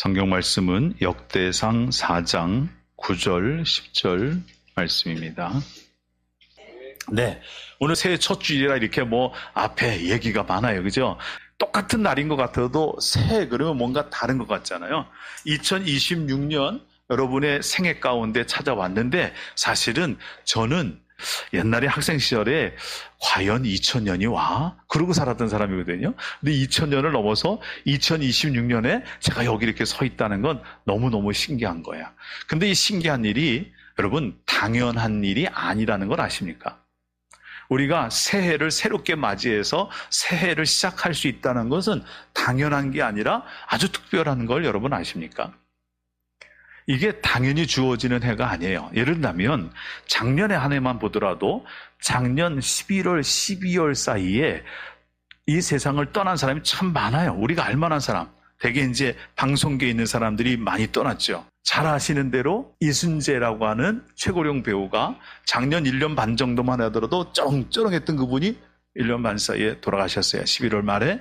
성경 말씀은 역대상 4장 9절, 10절 말씀입니다. 네, 오늘 새해 첫 주일이라 이렇게 앞에 얘기가 많아요. 그죠? 똑같은 날인 것 같아도 새해 그러면 뭔가 다른 것 같잖아요. 2026년 여러분의 생애 가운데 찾아왔는데 사실은 저는 옛날에 학생 시절에 과연 2000년이 와? 그러고 살았던 사람이거든요. 근데 2000년을 넘어서 2026년에 제가 여기 이렇게 서 있다는 건 너무너무 신기한 거야. 근데 이 신기한 일이 여러분 당연한 일이 아니라는 걸 아십니까? 우리가 새해를 새롭게 맞이해서 새해를 시작할 수 있다는 것은 당연한 게 아니라 아주 특별한 걸 여러분 아십니까? 이게 당연히 주어지는 해가 아니에요. 예를 들면 작년에 한 해만 보더라도 작년 11월, 12월 사이에 이 세상을 떠난 사람이 참 많아요. 우리가 알만한 사람, 대개 이제 방송계에 있는 사람들이 많이 떠났죠. 잘 아시는 대로 이순재라고 하는 최고령 배우가 작년 1년 반 정도만 하더라도 쩌렁쩌렁했던 그분이 1년 반 사이에 돌아가셨어요. 11월 말에.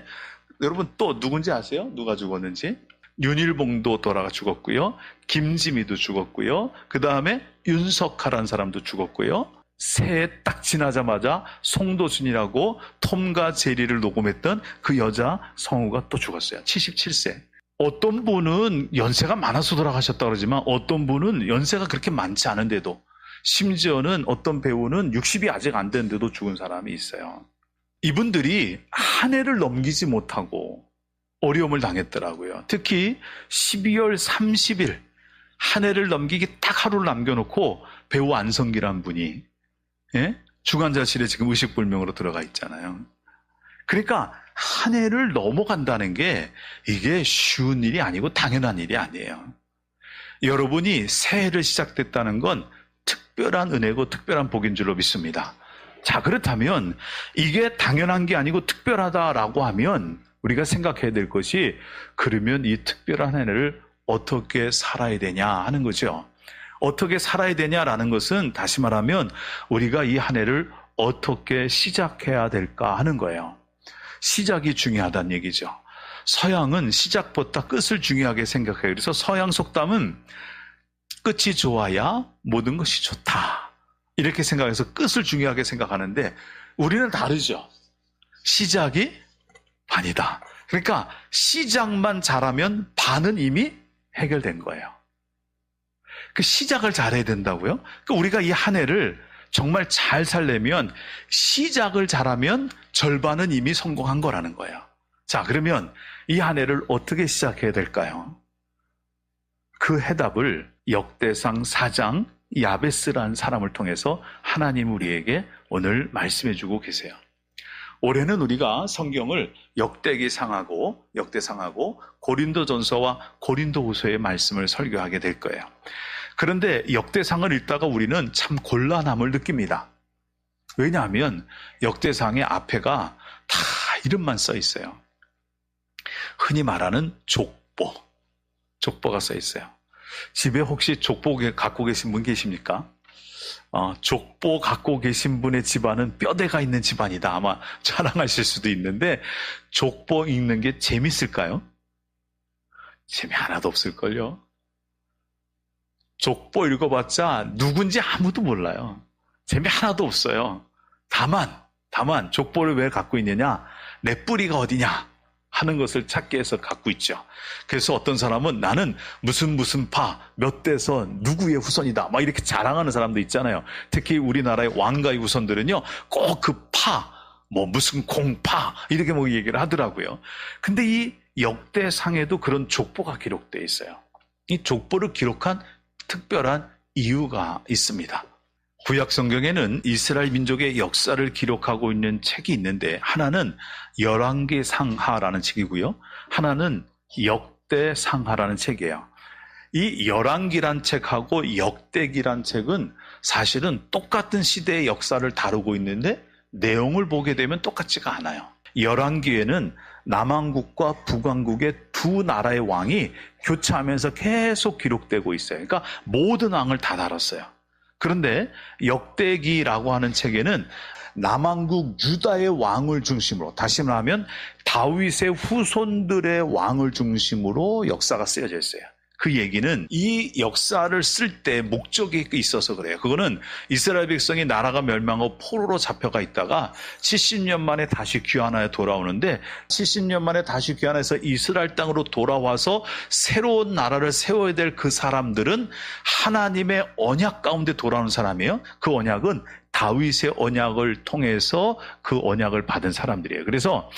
여러분 또 누군지 아세요? 누가 죽었는지? 윤일봉도 돌아가 죽었고요. 김지미도 죽었고요. 그 다음에 윤석하라는 사람도 죽었고요. 새해 딱 지나자마자 송도순이라고 톰과 제리를 녹음했던 그 여자 성우가 또 죽었어요. 77세. 어떤 분은 연세가 많아서 돌아가셨다고 그러지만 어떤 분은 연세가 그렇게 많지 않은데도 심지어는 어떤 배우는 60이 아직 안 됐는데도 죽은 사람이 있어요. 이분들이 한 해를 넘기지 못하고 어려움을 당했더라고요. 특히 12월 30일 한 해를 넘기기 딱 하루를 남겨놓고 배우 안성기란 분이 중환자실에 지금 의식불명으로 들어가 있잖아요. 그러니까 한 해를 넘어간다는 게 이게 쉬운 일이 아니고 당연한 일이 아니에요. 여러분이 새해를 시작됐다는 건 특별한 은혜고 특별한 복인 줄로 믿습니다. 자, 그렇다면 이게 당연한 게 아니고 특별하다라고 하면 우리가 생각해야 될 것이 그러면 이 특별한 한 해를 어떻게 살아야 되냐 하는 거죠. 어떻게 살아야 되냐라는 것은 다시 말하면 우리가 이 한 해를 어떻게 시작해야 될까 하는 거예요. 시작이 중요하다는 얘기죠. 서양은 시작보다 끝을 중요하게 생각해요. 그래서 서양 속담은 끝이 좋아야 모든 것이 좋다. 이렇게 생각해서 끝을 중요하게 생각하는데 우리는 다르죠. 시작이 반이다. 그러니까 시작만 잘하면 반은 이미 해결된 거예요. 그 시작을 잘해야 된다고요? 그러니까 우리가 이 한 해를 정말 잘 살려면 시작을 잘하면 절반은 이미 성공한 거라는 거예요. 자, 그러면 이 한 해를 어떻게 시작해야 될까요? 그 해답을 역대상 4장 야베스라는 사람을 통해서 하나님 우리에게 오늘 말씀해 주고 계세요. 올해는 우리가 성경을 역대기상하고 고린도전서와 고린도후서의 말씀을 설교하게 될 거예요. 그런데 역대상을 읽다가 우리는 참 곤란함을 느낍니다. 왜냐하면 역대상의 앞에가 다 이름만 써 있어요. 흔히 말하는 족보가 써 있어요. 집에 혹시 족보 갖고 계신 분 계십니까? 족보 갖고 계신 분의 집안은 뼈대가 있는 집안이다. 아마 자랑하실 수도 있는데 족보 읽는 게 재밌을까요? 재미 하나도 없을걸요. 족보 읽어봤자 누군지 아무도 몰라요. 재미 하나도 없어요. 다만 족보를 왜 갖고 있느냐? 내 뿌리가 어디냐? 하는 것을 찾기 위해서 갖고 있죠. 그래서 어떤 사람은 나는 무슨 파, 몇 대서 누구의 후손이다. 막 이렇게 자랑하는 사람도 있잖아요. 특히 우리나라의 왕가의 후손들은요, 꼭 그 파, 무슨 공파, 이렇게 얘기를 하더라고요. 근데 이 역대상에도 그런 족보가 기록되어 있어요. 이 족보를 기록한 특별한 이유가 있습니다. 구약 성경에는 이스라엘 민족의 역사를 기록하고 있는 책이 있는데 하나는 열왕기상하라는 책이고요. 하나는 역대상하라는 책이에요. 이 열왕기란 책하고 역대기란 책은 사실은 똑같은 시대의 역사를 다루고 있는데 내용을 보게 되면 똑같지가 않아요. 열왕기에는 남왕국과 북왕국의 두 나라의 왕이 교차하면서 계속 기록되고 있어요. 그러니까 모든 왕을 다 다뤘어요. 그런데 역대기라고 하는 책에는 남왕국 유다의 왕을 중심으로, 다시 말하면 다윗의 후손들의 왕을 중심으로 역사가 쓰여져 있어요. 그 얘기는 이 역사를 쓸 때 목적이 있어서 그래요. 그거는 이스라엘 백성이 나라가 멸망하고 포로로 잡혀가 있다가 70년 만에 다시 귀환하여 돌아오는데, 70년 만에 다시 귀환해서 이스라엘 땅으로 돌아와서 새로운 나라를 세워야 될 그 사람들은 하나님의 언약 가운데 돌아오는 사람이에요. 그 언약은 다윗의 언약을 통해서 그 언약을 받은 사람들이에요. 그래서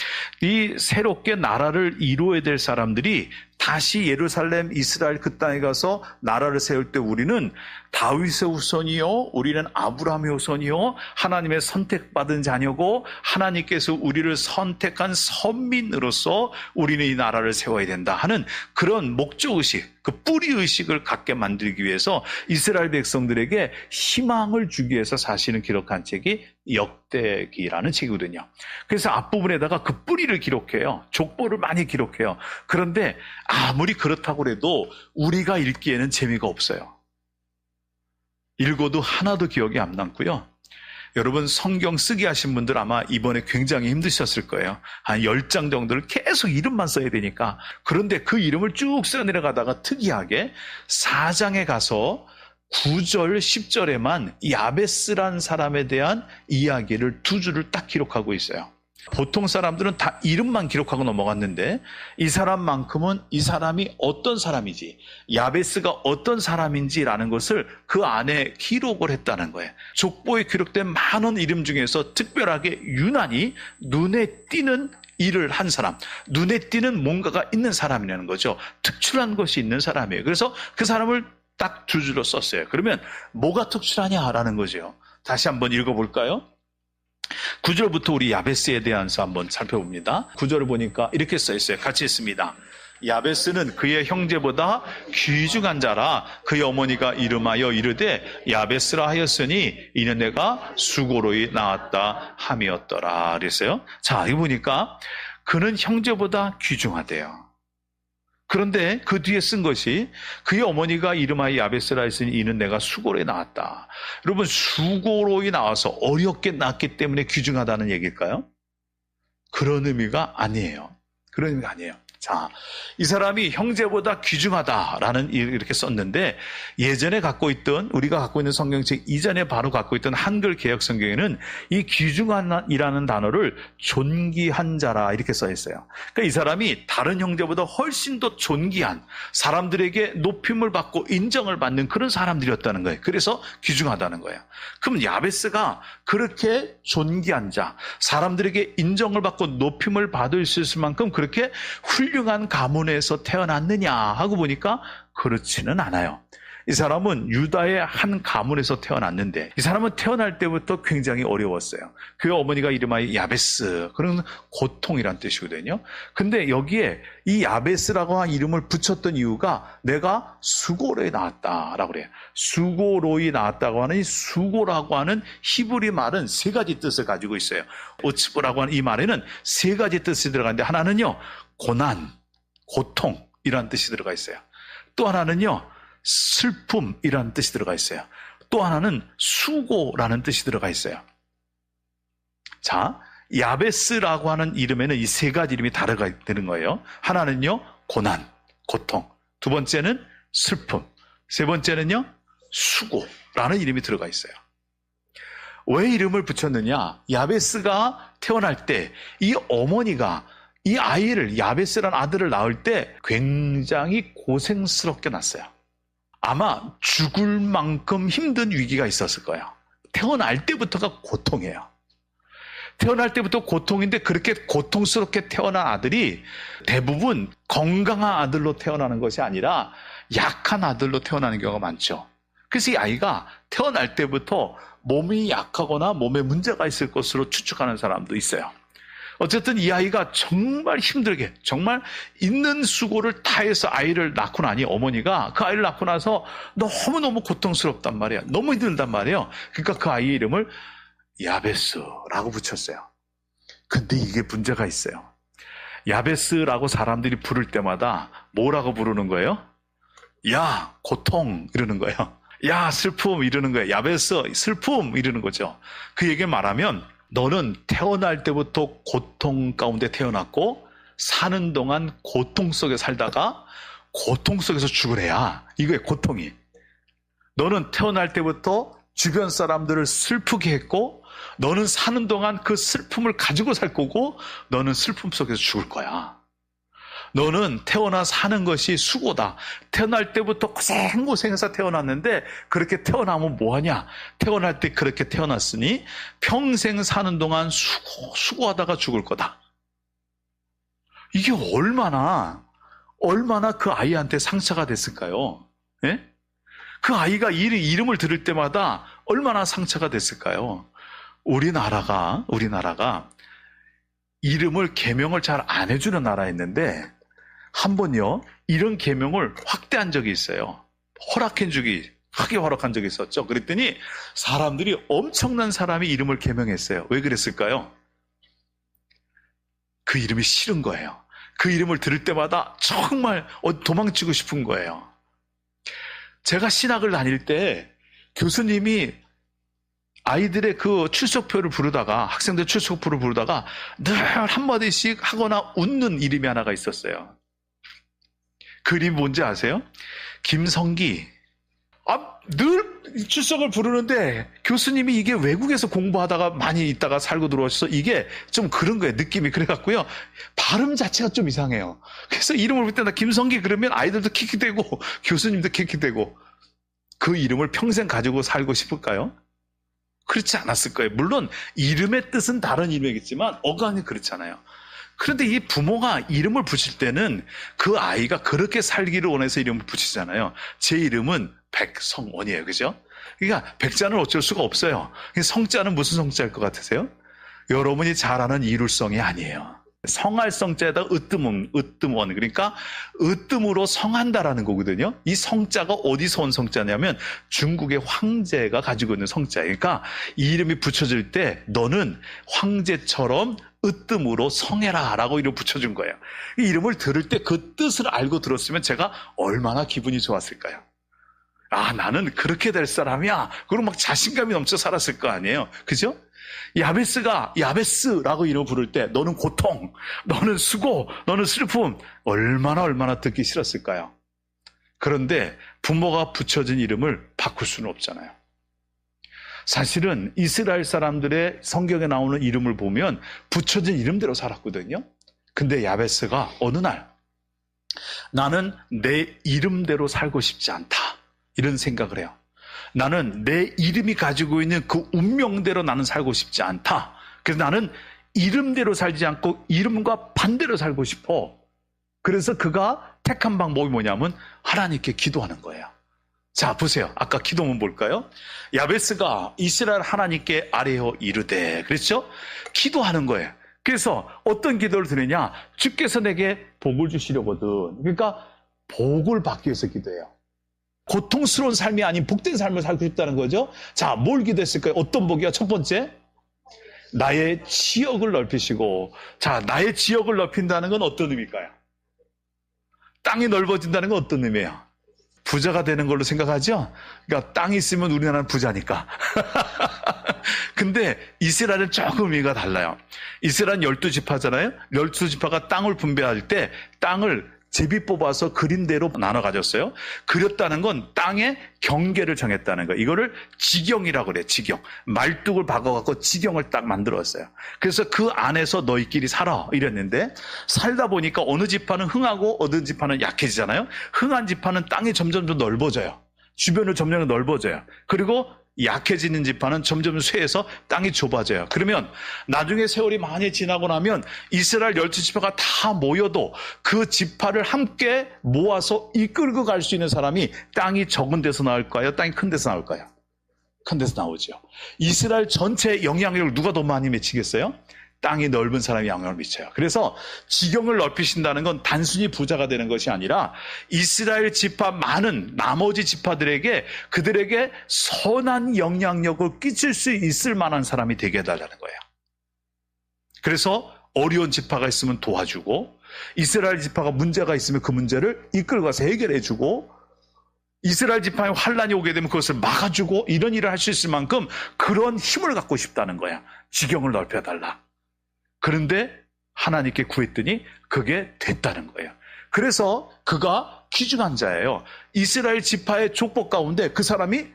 이 새롭게 나라를 이루어야 될 사람들이 다시 예루살렘, 이스라엘 그 땅에 가서 나라를 세울 때 우리는 다윗의 후손이요, 우리는 아브라함의 후손이요, 하나님의 선택받은 자녀고 하나님께서 우리를 선택한 선민으로서 우리는 이 나라를 세워야 된다 하는 그런 목적의식, 그 뿌리의식을 갖게 만들기 위해서 이스라엘 백성들에게 희망을 주기 위해서 사실은 기록한 책이 역대기라는 책이거든요. 그래서 앞부분에다가 그 뿌리를 기록해요. 족보를 많이 기록해요. 그런데 아무리 그렇다고 해도 우리가 읽기에는 재미가 없어요. 읽어도 하나도 기억이 안 남고요. 여러분 성경 쓰게 하신 분들 아마 이번에 굉장히 힘드셨을 거예요. 한 10장 정도를 계속 이름만 써야 되니까. 그런데 그 이름을 쭉 써 내려가다가 특이하게 4장에 가서 9절, 10절에만 야베스란 사람에 대한 이야기를 2줄을 딱 기록하고 있어요. 보통 사람들은 다 이름만 기록하고 넘어갔는데 이 사람만큼은 이 사람이 어떤 사람이지, 야베스가 어떤 사람인지라는 것을 그 안에 기록을 했다는 거예요. 족보에 기록된 많은 이름 중에서 특별하게 유난히 눈에 띄는 일을 한 사람, 눈에 띄는 뭔가가 있는 사람이라는 거죠. 특출한 것이 있는 사람이에요. 그래서 그 사람을 딱 2줄로 썼어요. 그러면 뭐가 특출하냐라는 거죠. 다시 한번 읽어볼까요? 9절부터 우리 야베스에 대해서 한번 살펴봅니다. 9절을 보니까 이렇게 써 있어요. 같이 읽습니다. 야베스는 그의 형제보다 귀중한 자라. 그의 어머니가 이름하여 이르되 야베스라 하였으니 이는 내가 수고로이 낳았다 함이었더라 그랬어요. 자, 여기 보니까 그는 형제보다 귀중하대요. 그런데 그 뒤에 쓴 것이 그의 어머니가 이름하여 야베스라 했으니 이는 내가 수고로이 낳았다. 여러분, 수고로이 나와서 어렵게 낳았기 때문에 귀중하다는 얘기일까요? 그런 의미가 아니에요. 그런 의미가 아니에요. 자, 이 사람이 형제보다 귀중하다라는 이렇게 썼는데 예전에 갖고 있던, 우리가 갖고 있는 성경책 이전에 바로 갖고 있던 한글 개역 성경에는 이 귀중한이라는 단어를 존귀한 자라 이렇게 써 있어요. 그러니까 이 사람이 다른 형제보다 훨씬 더 존귀한, 사람들에게 높임을 받고 인정을 받는 그런 사람들이었다는 거예요. 그래서 귀중하다는 거예요. 그럼 야베스가 그렇게 존귀한 자, 사람들에게 인정을 받고 높임을 받을 수 있을 만큼 그렇게 훌륭한 가문에서 태어났느냐 하고 보니까 그렇지는 않아요. 이 사람은 유다의 한 가문에서 태어났는데 이 사람은 태어날 때부터 굉장히 어려웠어요. 그의 어머니가 이름하여 야베스, 그런 고통이란 뜻이거든요. 근데 여기에 이 야베스라고 한 이름을 붙였던 이유가 내가 수고로이 낳았다라고 그래요. 수고로이 낳았다고 하는 이 수고라고 하는 히브리 말은 3가지 뜻을 가지고 있어요. 오츠보라고 하는 이 말에는 3가지 뜻이 들어가는데 하나는요, 고난, 고통이라는 뜻이 들어가 있어요. 또 하나는요, 슬픔이라는 뜻이 들어가 있어요. 또 하나는 수고라는 뜻이 들어가 있어요. 자, 야베스라고 하는 이름에는 이 3가지 이름이 다르게 되는 거예요. 하나는요, 고난, 고통. 2번째는 슬픔. 3번째는요, 수고라는 이름이 들어가 있어요. 왜 이름을 붙였느냐? 야베스가 태어날 때 이 어머니가 이 아이를, 야베스라는 아들을 낳을 때 굉장히 고생스럽게 낳았어요. 아마 죽을 만큼 힘든 위기가 있었을 거예요. 태어날 때부터가 고통이에요. 태어날 때부터 고통인데 그렇게 고통스럽게 태어난 아들이 대부분 건강한 아들로 태어나는 것이 아니라 약한 아들로 태어나는 경우가 많죠. 그래서 이 아이가 태어날 때부터 몸이 약하거나 몸에 문제가 있을 것으로 추측하는 사람도 있어요. 어쨌든 이 아이가 정말 힘들게, 정말 있는 수고를 다해서 아이를 낳고 나니 어머니가 그 아이를 낳고 나서 너무너무 고통스럽단 말이에요. 너무 힘들단 말이에요. 그러니까 그 아이의 이름을 야베스라고 붙였어요. 근데 이게 문제가 있어요. 야베스라고 사람들이 부를 때마다 뭐라고 부르는 거예요? 야, 고통 이러는 거예요. 야, 슬픔 이러는 거예요. 야베스, 슬픔 이러는 거죠. 그 얘기를 말하면 너는 태어날 때부터 고통 가운데 태어났고 사는 동안 고통 속에 살다가 고통 속에서 죽을 애야. 이거의 고통이. 너는 태어날 때부터 주변 사람들을 슬프게 했고 너는 사는 동안 그 슬픔을 가지고 살 거고 너는 슬픔 속에서 죽을 거야. 너는 태어나 사는 것이 수고다. 태어날 때부터 고생고생해서 태어났는데 그렇게 태어나면 뭐하냐? 태어날 때 그렇게 태어났으니 평생 사는 동안 수고하다가 죽을 거다. 이게 얼마나 그 아이한테 상처가 됐을까요? 예? 그 아이가 이름을 들을 때마다 얼마나 상처가 됐을까요? 우리나라가 이름을 계명을 잘 안 해주는 나라였는데 한 번요 이런 계명을 확대한 적이 있어요. 크게 허락한 적이 있었죠. 그랬더니 사람들이 엄청난 사람이 이름을 계명했어요. 왜 그랬을까요? 그 이름이 싫은 거예요. 그 이름을 들을 때마다 정말 도망치고 싶은 거예요. 제가 신학을 다닐 때 교수님이 아이들의 그 출석표를 부르다가 학생들 출석표를 부르다가 늘 한마디씩 하거나 웃는 이름이 하나가 있었어요. 그 이름이 뭔지 아세요? 김성기. 늘 출석을 부르는데 교수님이 이게 외국에서 공부하다가 많이 있다가 살고 들어오셔서 이게 좀 그런 거예요. 느낌이 그래갖고요. 발음 자체가 좀 이상해요. 그래서 이름을 부를 때나 김성기 그러면 아이들도 킥킥대고 교수님도 킥킥대고 그 이름을 평생 가지고 살고 싶을까요? 그렇지 않았을 거예요. 물론 이름의 뜻은 다른 이름이겠지만 어감이 그렇잖아요. 그런데 이 부모가 이름을 붙일 때는 그 아이가 그렇게 살기를 원해서 이름을 붙이잖아요. 제 이름은 백성원이에요. 그죠? 그러니까 백자는 어쩔 수가 없어요. 성자는 무슨 성자일 것 같으세요? 여러분이 잘 아는 이룰성이 아니에요. 성할 성자에다 으뜸원, 그러니까 으뜸으로 성한다라는 거거든요. 이 성자가 어디서 온 성자냐면 중국의 황제가 가지고 있는 성자예요. 그러니까 이 이름이 붙여질 때 너는 황제처럼 으뜸으로 성해라 라고 이름 붙여준 거예요. 이 이름을 들을 때 그 뜻을 알고 들었으면 제가 얼마나 기분이 좋았을까요? 나는 그렇게 될 사람이야. 그리고 막 자신감이 넘쳐 살았을 거 아니에요. 그죠? 야베스가 야베스라고 이름을 부를 때 너는 고통, 너는 수고, 너는 슬픔 얼마나 듣기 싫었을까요? 그런데 부모가 붙여진 이름을 바꿀 수는 없잖아요. 사실은 이스라엘 사람들의 성경에 나오는 이름을 보면 붙여진 이름대로 살았거든요. 근데 야베스가 어느 날 나는 내 이름대로 살고 싶지 않다 이런 생각을 해요. 나는 내 이름이 가지고 있는 그 운명대로 나는 살고 싶지 않다. 그래서 나는 이름대로 살지 않고 이름과 반대로 살고 싶어. 그래서 그가 택한 방법이 뭐냐면 하나님께 기도하는 거예요. 자, 보세요. 아까 기도문 볼까요? 야베스가 이스라엘 하나님께 아뢰어 이르되, 그렇죠? 기도하는 거예요. 그래서 어떤 기도를 드느냐? 주께서 내게 복을 주시려거든. 그러니까 복을 받기 위해서 기도해요. 고통스러운 삶이 아닌 복된 삶을 살고 싶다는 거죠. 자, 뭘 기도했을까요? 어떤 복이요? 첫 번째, 나의 지역을 넓히시고. 자, 나의 지역을 넓힌다는 건 어떤 의미일까요? 땅이 넓어진다는 건 어떤 의미예요? 부자가 되는 걸로 생각하죠? 그러니까 땅이 있으면 우리나라는 부자니까. 근데 이스라엘은 조금 의미가 달라요. 이스라엘은 12지파잖아요. 12지파가 땅을 분배할 때 땅을 제비 뽑아서 그림대로 나눠 가졌어요. 그렸다는 건 땅의 경계를 정했다는 거예요. 이거를 지경이라고 그래요. 지경. 말뚝을 박아갖고 지경을 딱 만들었어요. 그래서 그 안에서 너희끼리 살아 이랬는데 살다 보니까 어느 지파는 흥하고 어느 지파는 약해지잖아요. 흥한 지파는 땅이 점점 더 넓어져요. 주변을 점점 넓어져요. 그리고 약해지는 지파는 점점 쇠해서 땅이 좁아져요. 그러면 나중에 세월이 많이 지나고 나면 이스라엘 12지파가 다 모여도 그 지파를 함께 모아서 이끌고 갈 수 있는 사람이 땅이 적은 데서 나올까요? 땅이 큰 데서 나올까요? 큰 데서 나오죠. 이스라엘 전체 영향력을 누가 더 많이 미치겠어요? 땅이 넓은 사람이 영향을 미쳐요. 그래서 지경을 넓히신다는 건 단순히 부자가 되는 것이 아니라 이스라엘 지파 많은 나머지 지파들에게 그들에게 선한 영향력을 끼칠 수 있을 만한 사람이 되게 해달라는 거예요. 그래서 어려운 지파가 있으면 도와주고 이스라엘 지파가 문제가 있으면 그 문제를 이끌고 가서 해결해주고 이스라엘 지파에 환란이 오게 되면 그것을 막아주고 이런 일을 할 수 있을 만큼 그런 힘을 갖고 싶다는 거야. 지경을 넓혀달라. 그런데 하나님께 구했더니 그게 됐다는 거예요. 그래서 그가 귀중한 자예요. 이스라엘 지파의 족보 가운데 그 사람이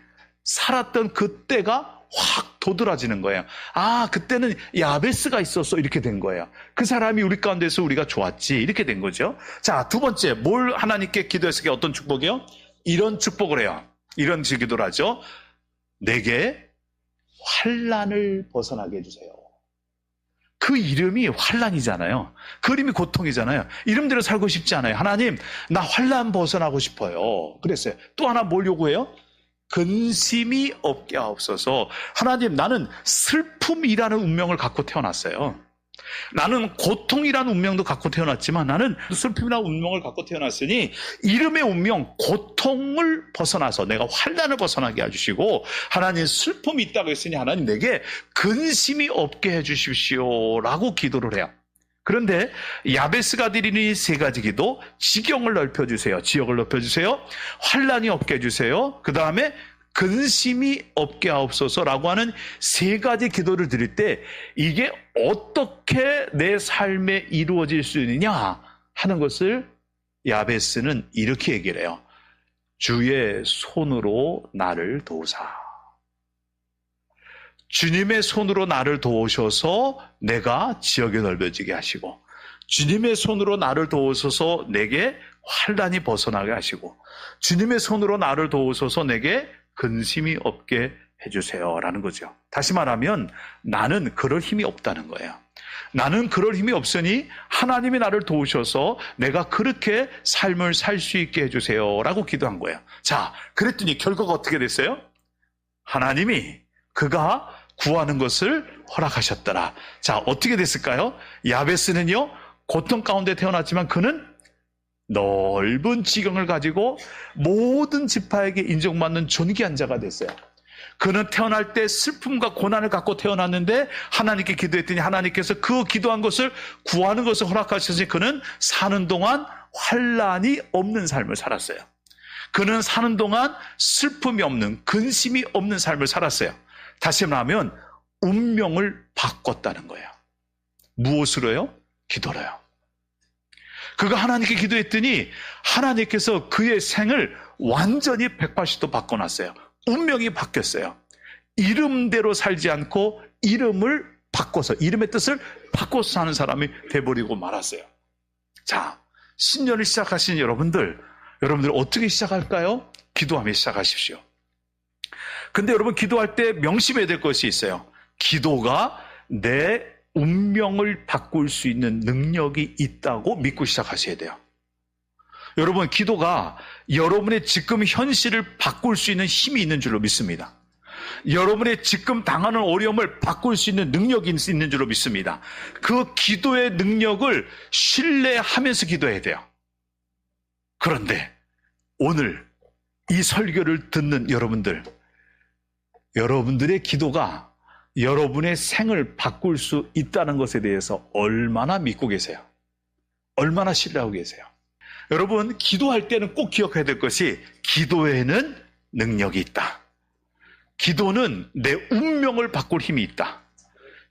살았던 그때가 확 도드라지는 거예요. 아, 그때는 야베스가 있었어. 이렇게 된 거예요. 그 사람이 우리 가운데서 우리가 좋았지. 이렇게 된 거죠. 자, 두 번째, 뭘 하나님께 기도했을 때 어떤 축복이요? 이런 축복을 해요. 이런 기도를 하죠. 내게 환란을 벗어나게 해주세요. 그 이름이 환란이잖아요. 그 이름이 고통이잖아요. 이름대로 살고 싶지 않아요. 하나님, 나 환란 벗어나고 싶어요. 그랬어요. 또 하나 뭘 요구해요? 근심이 없게 하옵소서. 하나님, 나는 슬픔이라는 운명을 갖고 태어났어요. 나는 고통이라는 운명도 갖고 태어났지만 나는 슬픔이라는 운명을 갖고 태어났으니 이름의 운명, 고통을 벗어나서 내가 환난을 벗어나게 해주시고, 하나님 슬픔이 있다고 했으니 하나님 내게 근심이 없게 해주십시오 라고 기도를 해요. 그런데 야베스가 드리는 이 세 가지 기도, 지경을 넓혀주세요. 지역을 넓혀주세요. 환난이 없게 해주세요. 그 다음에 근심이 없게 하옵소서라고 하는 세 가지 기도를 드릴 때 이게 어떻게 내 삶에 이루어질 수 있느냐 하는 것을 야베스는 이렇게 얘기를 해요. 주의 손으로 나를 도우사. 주님의 손으로 나를 도우셔서 내가 지역이 넓어지게 하시고, 주님의 손으로 나를 도우셔서 내게 환난이 벗어나게 하시고, 주님의 손으로 나를 도우셔서 내게 근심이 없게 해주세요 라는 거죠. 다시 말하면 나는 그럴 힘이 없다는 거예요. 나는 그럴 힘이 없으니 하나님이 나를 도우셔서 내가 그렇게 삶을 살 수 있게 해주세요 라고 기도한 거예요. 자, 그랬더니 결과가 어떻게 됐어요? 하나님이 그가 구하는 것을 허락하셨더라. 자, 어떻게 됐을까요? 야베스는요, 고통 가운데 태어났지만 그는 넓은 지경을 가지고 모든 지파에게 인정받는 존귀한 자가 됐어요. 그는 태어날 때 슬픔과 고난을 갖고 태어났는데 하나님께 기도했더니 하나님께서 그 기도한 것을 구하는 것을 허락하셨으니 그는 사는 동안 환난이 없는 삶을 살았어요. 그는 사는 동안 슬픔이 없는, 근심이 없는 삶을 살았어요. 다시 말하면 운명을 바꿨다는 거예요. 무엇으로요? 기도로요. 그가 하나님께 기도했더니 하나님께서 그의 생을 완전히 180도 바꿔놨어요. 운명이 바뀌었어요. 이름대로 살지 않고 이름을 바꿔서, 이름의 뜻을 바꿔서 사는 사람이 돼버리고 말았어요. 자, 신년을 시작하신 여러분들 어떻게 시작할까요? 기도하며 시작하십시오. 근데 여러분, 기도할 때 명심해야 될 것이 있어요. 기도가 내 운명을 바꿀 수 있는 능력이 있다고 믿고 시작하셔야 돼요. 여러분, 기도가 여러분의 지금 현실을 바꿀 수 있는 힘이 있는 줄로 믿습니다. 여러분의 지금 당하는 어려움을 바꿀 수 있는 능력이 있는 줄로 믿습니다. 그 기도의 능력을 신뢰하면서 기도해야 돼요. 그런데 오늘 이 설교를 듣는 여러분들의 기도가 여러분의 생을 바꿀 수 있다는 것에 대해서 얼마나 믿고 계세요? 얼마나 신뢰하고 계세요? 여러분, 기도할 때는 꼭 기억해야 될 것이, 기도에는 능력이 있다. 기도는 내 운명을 바꿀 힘이 있다.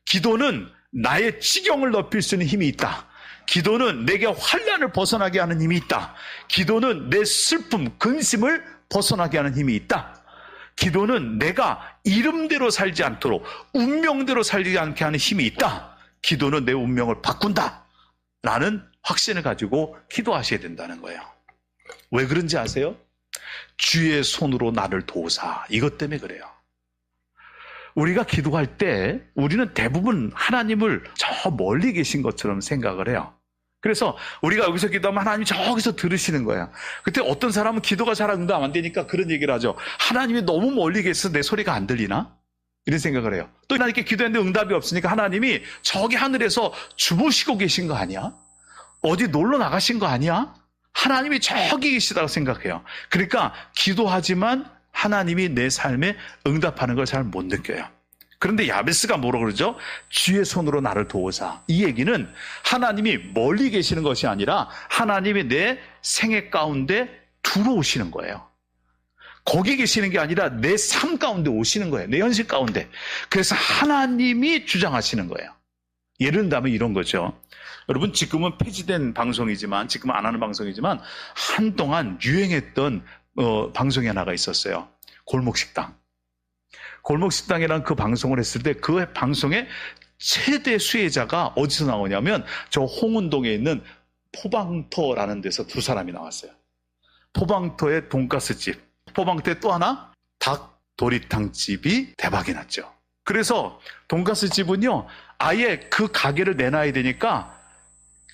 기도는 나의 지경을 넓힐 수 있는 힘이 있다. 기도는 내게 환난을 벗어나게 하는 힘이 있다. 기도는 내 슬픔, 근심을 벗어나게 하는 힘이 있다. 기도는 내가 이름대로 살지 않도록 운명대로 살지 않게 하는 힘이 있다. 기도는 내 운명을 바꾼다 라는 확신을 가지고 기도하셔야 된다는 거예요. 왜 그런지 아세요? 주의 손으로 나를 도우사. 이것 때문에 그래요. 우리가 기도할 때 우리는 대부분 하나님을 저 멀리 계신 것처럼 생각을 해요. 그래서 우리가 여기서 기도하면 하나님이 저기서 들으시는 거야. 그때 어떤 사람은 기도가 잘 응답 안 되니까 그런 얘기를 하죠. 하나님이 너무 멀리 계셔서 내 소리가 안 들리나? 이런 생각을 해요. 또 하나님께 기도했는데 응답이 없으니까 하나님이 저기 하늘에서 주무시고 계신 거 아니야? 어디 놀러 나가신 거 아니야? 하나님이 저기 계시다고 생각해요. 그러니까 기도하지만 하나님이 내 삶에 응답하는 걸 잘 못 느껴요. 그런데 야베스가 뭐라고 그러죠? 주의 손으로 나를 도우사. 이 얘기는 하나님이 멀리 계시는 것이 아니라 하나님이 내 생애 가운데 들어오시는 거예요. 거기 계시는 게 아니라 내 삶 가운데 오시는 거예요. 내 현실 가운데. 그래서 하나님이 주장하시는 거예요. 예를 든다면 이런 거죠. 여러분, 지금은 폐지된 방송이지만, 지금은 안 하는 방송이지만, 한동안 유행했던 방송이 하나가 있었어요. 골목식당. 골목식당이라는 그 방송을 했을 때 그 방송의 최대 수혜자가 어디서 나오냐면 저 홍은동에 있는 포방터라는 데서 두 사람이 나왔어요. 포방터의 돈가스집, 포방터에 또 하나 닭도리탕집이 대박이 났죠. 그래서 돈가스집은요, 아예 그 가게를 내놔야 되니까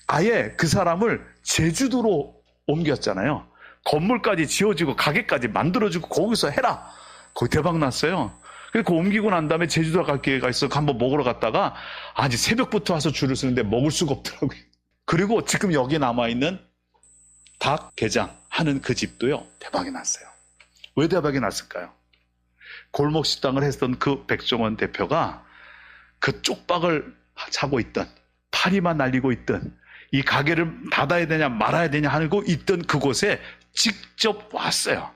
아예 그 사람을 제주도로 옮겼잖아요. 건물까지 지어지고 가게까지 만들어주고 거기서 해라. 거기 대박 났어요. 그래서 옮기고 난 다음에 제주도 갈 기회가 있어 한번 먹으러 갔다가 아니 새벽부터 와서 줄을 서는데 먹을 수가 없더라고요. 그리고 지금 여기 남아있는 닭게장 하는 그 집도요, 대박이 났어요. 왜 대박이 났을까요? 골목식당을 했던 그 백종원 대표가 그 쪽박을 차고 있던, 파리만 날리고 있던, 이 가게를 닫아야 되냐 말아야 되냐 하고 있던 그곳에 직접 왔어요.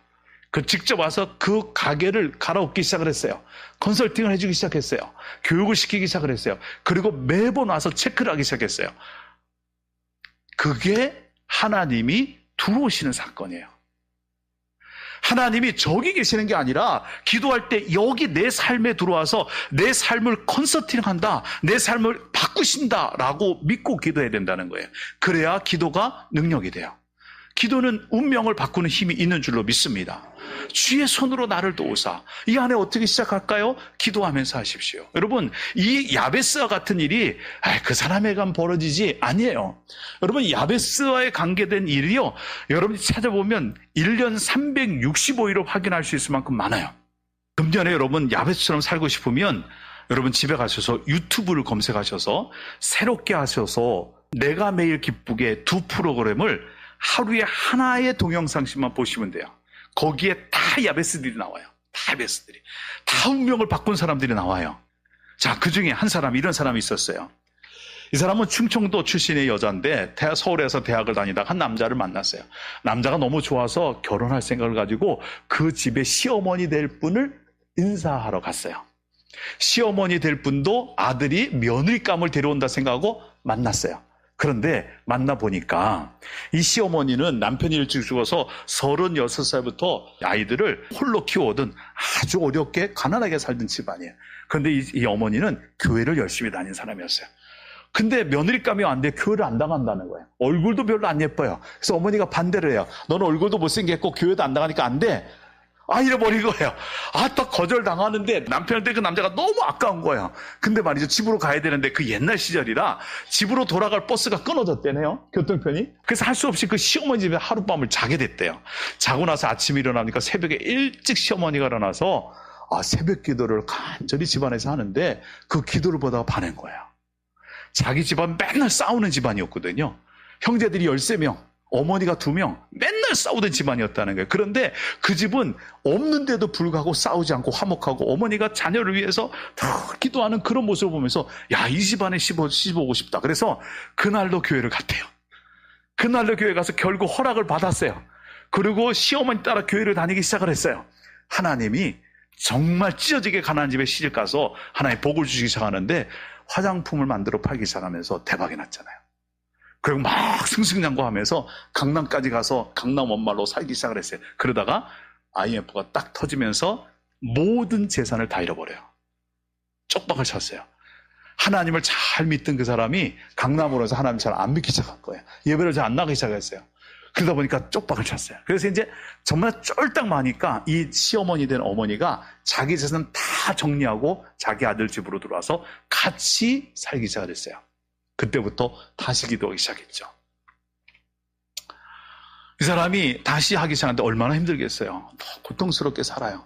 그 직접 와서 그 가게를 갈아엎기 시작을 했어요. 컨설팅을 해주기 시작했어요. 교육을 시키기 시작을 했어요. 그리고 매번 와서 체크를 하기 시작했어요. 그게 하나님이 들어오시는 사건이에요. 하나님이 저기 계시는 게 아니라 기도할 때 여기 내 삶에 들어와서 내 삶을 컨설팅한다, 내 삶을 바꾸신다라고 믿고 기도해야 된다는 거예요. 그래야 기도가 능력이 돼요. 기도는 운명을 바꾸는 힘이 있는 줄로 믿습니다. 주의 손으로 나를 도우사. 이 안에 어떻게 시작할까요? 기도하면서 하십시오. 여러분, 이 야베스와 같은 일이 그 사람에게만 벌어지지 아니에요. 여러분, 야베스와의 관계된 일이요, 여러분이 찾아보면 1년 365일을 확인할 수 있을 만큼 많아요. 금년에 여러분 야베스처럼 살고 싶으면 여러분 집에 가셔서 유튜브를 검색하셔서 새롭게 하셔서 내가 매일 기쁘게 두 프로그램을 하루에 하나의 동영상씩만 보시면 돼요. 거기에 다 야베스들이 나와요. 다 야베스들이. 다 운명을 바꾼 사람들이 나와요. 자, 그 중에 한 사람, 이런 사람이 있었어요. 이 사람은 충청도 출신의 여자인데 서울에서 대학을 다니다가 한 남자를 만났어요. 남자가 너무 좋아서 결혼할 생각을 가지고 그 집에 시어머니 될 분을 인사하러 갔어요. 시어머니 될 분도 아들이 며느리감을 데려온다 생각하고 만났어요. 그런데 만나보니까 이 시어머니는 남편이 일찍 죽어서 36살부터 아이들을 홀로 키워오던 아주 어렵게 가난하게 살던 집안이에요. 그런데 이 어머니는 교회를 열심히 다닌 사람이었어요. 근데 며느리감이 안 돼, 교회를 안 나간다는 거예요. 얼굴도 별로 안 예뻐요. 그래서 어머니가 반대를 해요. 너는 얼굴도 못생겼고 교회도 안 나가니까 안 돼. 이래버린 거예요. 딱 거절당하는데 남편한테 그 남자가 너무 아까운 거예요. 근데 말이죠, 집으로 가야 되는데 그 옛날 시절이라 집으로 돌아갈 버스가 끊어졌대네요, 교통편이. 그래서 할 수 없이 그 시어머니 집에 하룻밤을 자게 됐대요. 자고 나서 아침에 일어나니까 새벽에 일찍 시어머니가 일어나서 새벽 기도를 간절히 집안에서 하는데 그 기도를 보다가 반한 거예요. 자기 집안 맨날 싸우는 집안이었거든요. 형제들이 13명, 어머니가 2명, 맨날 싸우던 집안이었다는 거예요. 그런데 그 집은 없는데도 불구하고 싸우지 않고 화목하고 어머니가 자녀를 위해서 다 기도하는 그런 모습을 보면서 이 집안에 씹어보고 싶다. 그래서 그날로 교회를 갔대요. 그날로 교회 가서 결국 허락을 받았어요. 그리고 시어머니 따라 교회를 다니기 시작을 했어요. 하나님이 정말 찢어지게 가난한 집에 시집 가서 하나님 복을 주시기 시작하는데 화장품을 만들어 팔기 시작하면서 대박이 났잖아요. 그리고 막 승승장구하면서 강남까지 가서 강남 원말로 살기 시작을 했어요. 그러다가 IMF가 딱 터지면서 모든 재산을 다 잃어버려요. 쪽박을 쳤어요. 하나님을 잘 믿던 그 사람이 강남으로 해서 하나님 잘 안 믿기 시작한 거예요. 예배를 잘 안 나가기 시작했어요. 그러다 보니까 쪽박을 쳤어요. 그래서 이제 정말 쫄딱 마니까 이 시어머니 된 어머니가 자기 재산 다 정리하고 자기 아들 집으로 들어와서 같이 살기 시작을 했어요. 그때부터 다시 기도하기 시작했죠. 이 사람이 다시 하기 시작하는데 얼마나 힘들겠어요. 고통스럽게 살아요.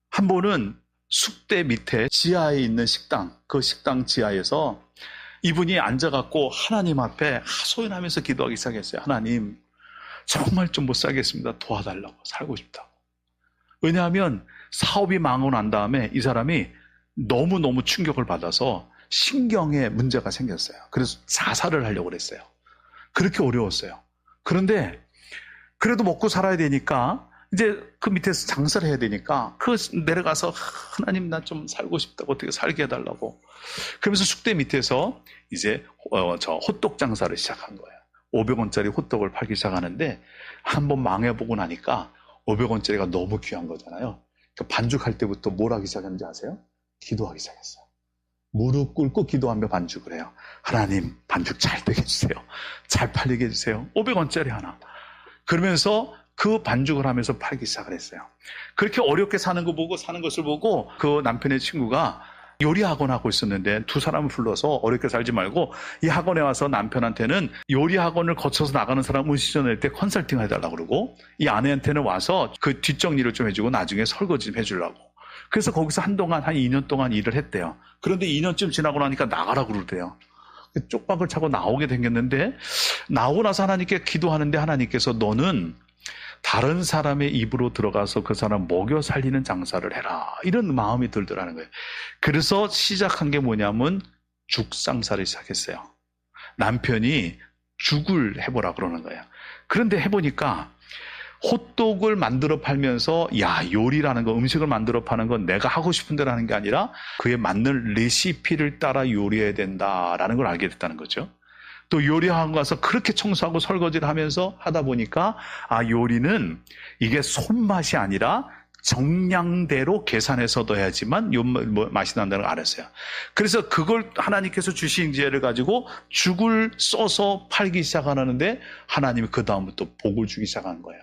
한 번은 숙대 밑에 지하에 있는 식당, 그 식당 지하에서 이분이 앉아갖고 하나님 앞에 하소연하면서 기도하기 시작했어요. 하나님, 정말 좀 못 살겠습니다. 도와달라고, 살고 싶다고. 왜냐하면 사업이 망하고 난 다음에 이 사람이 너무너무 충격을 받아서 신경에 문제가 생겼어요. 그래서 자살을 하려고 그랬어요. 그렇게 어려웠어요. 그런데 그래도 먹고 살아야 되니까 이제 그 밑에서 장사를 해야 되니까 내려가서 하나님 나 좀 살고 싶다고 어떻게 살게 해달라고. 그러면서 숙대 밑에서 이제 저 호떡 장사를 시작한 거예요. 500원짜리 호떡을 팔기 시작하는데 한번 망해보고 나니까 500원짜리가 너무 귀한 거잖아요. 그러니까 반죽할 때부터 뭘 하기 시작했는지 아세요? 기도하기 시작했어요. 무릎 꿇고 기도하며 반죽을 해요. 하나님 반죽 잘 되게 해주세요. 잘 팔리게 해주세요. 500원짜리 하나. 그러면서 그 반죽을 하면서 팔기 시작을 했어요. 그렇게 어렵게 사는 것을 보고 그 남편의 친구가 요리 학원 하고 있었는데 두 사람을 불러서 어렵게 살지 말고 이 학원에 와서 남편한테는 요리 학원을 거쳐서 나가는 사람 운시전 낼 때 컨설팅 해달라고 그러고 이 아내한테는 와서 그 뒷정리를 좀 해주고 나중에 설거지 좀 해주려고. 그래서 거기서 한동안 한 2년 동안 일을 했대요. 그런데 2년쯤 지나고 나니까 나가라고 그러대요. 쪽박을 차고 나오게 생겼는데 나오고 나서 하나님께 기도하는데 하나님께서 너는 다른 사람의 입으로 들어가서 그 사람 먹여 살리는 장사를 해라. 이런 마음이 들더라는 거예요. 그래서 시작한 게 뭐냐면 죽장사를 시작했어요. 남편이 죽을 해보라 그러는 거예요. 그런데 해보니까 호떡을 만들어 팔면서 요리라는 거, 음식을 만들어 파는 건 내가 하고 싶은 대로 하는 게 아니라 그에 맞는 레시피를 따라 요리해야 된다라는 걸 알게 됐다는 거죠. 또 요리하고 가서 그렇게 청소하고 설거지를 하면서 하다 보니까 요리는 이게 손맛이 아니라 정량대로 계산해서 넣어야지만 맛이 난다는 걸 알았어요. 그래서 그걸 하나님께서 주신 지혜를 가지고 죽을 써서 팔기 시작하는데 하나님이 그 다음부터 복을 주기 시작한 거예요.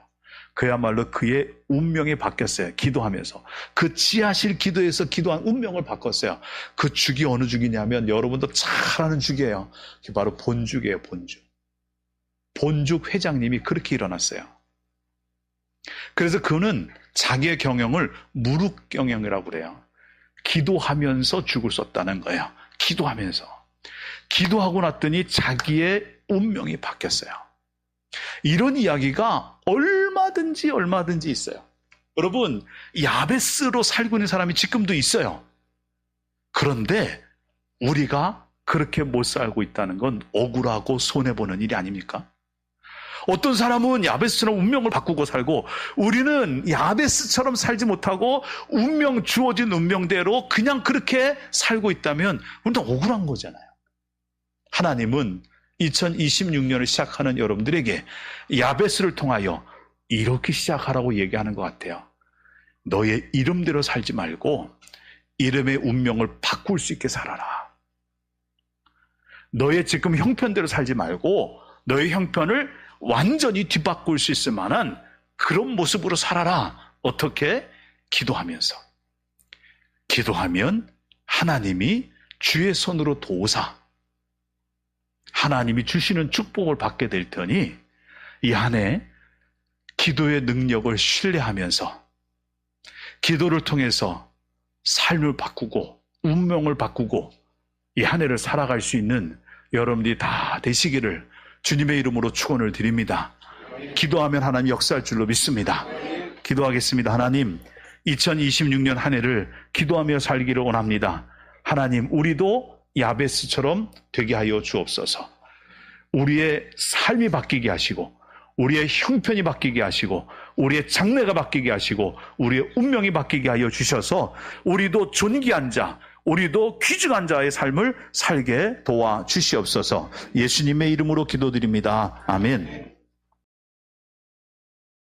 그야말로 그의 운명이 바뀌었어요. 기도하면서. 그 지하실 기도에서 기도한 운명을 바꿨어요. 그 죽이 어느 죽이냐면 여러분도 잘 아는 죽이에요. 그게 바로 본죽이에요. 본죽. 본죽 회장님이 그렇게 일어났어요. 그래서 그는 자기의 경영을 무릎 경영이라고 그래요. 기도하면서 죽을 썼다는 거예요. 기도하면서. 기도하고 났더니 자기의 운명이 바뀌었어요. 이런 이야기가 얼마든지 있어요. 여러분, 야베스로 살고 있는 사람이 지금도 있어요. 그런데 우리가 그렇게 못 살고 있다는 건 억울하고 손해보는 일이 아닙니까? 어떤 사람은 야베스처럼 운명을 바꾸고 살고 우리는 야베스처럼 살지 못하고 주어진 운명대로 그냥 그렇게 살고 있다면 우리는 억울한 거잖아요. 하나님은 2026년을 시작하는 여러분들에게 야베스를 통하여 이렇게 시작하라고 얘기하는 것 같아요. 너의 이름대로 살지 말고 이름의 운명을 바꿀 수 있게 살아라. 너의 지금 형편대로 살지 말고 너의 형편을 완전히 뒤바꿀 수 있을 만한 그런 모습으로 살아라. 어떻게? 기도하면서. 기도하면 하나님이 주의 손으로 도우사 하나님이 주시는 축복을 받게 될 테니 이 한 해 기도의 능력을 신뢰하면서 기도를 통해서 삶을 바꾸고 운명을 바꾸고 이 한 해를 살아갈 수 있는 여러분들이 다 되시기를 주님의 이름으로 축원을 드립니다. 기도하면 하나님 역사할 줄로 믿습니다. 기도하겠습니다. 하나님, 2026년 한 해를 기도하며 살기를 원합니다. 하나님, 우리도 야베스처럼 되게 하여 주옵소서. 우리의 삶이 바뀌게 하시고 우리의 형편이 바뀌게 하시고 우리의 장래가 바뀌게 하시고 우리의 운명이 바뀌게 하여 주셔서 우리도 존귀한 자, 우리도 귀중한 자의 삶을 살게 도와주시옵소서. 예수님의 이름으로 기도드립니다. 아멘.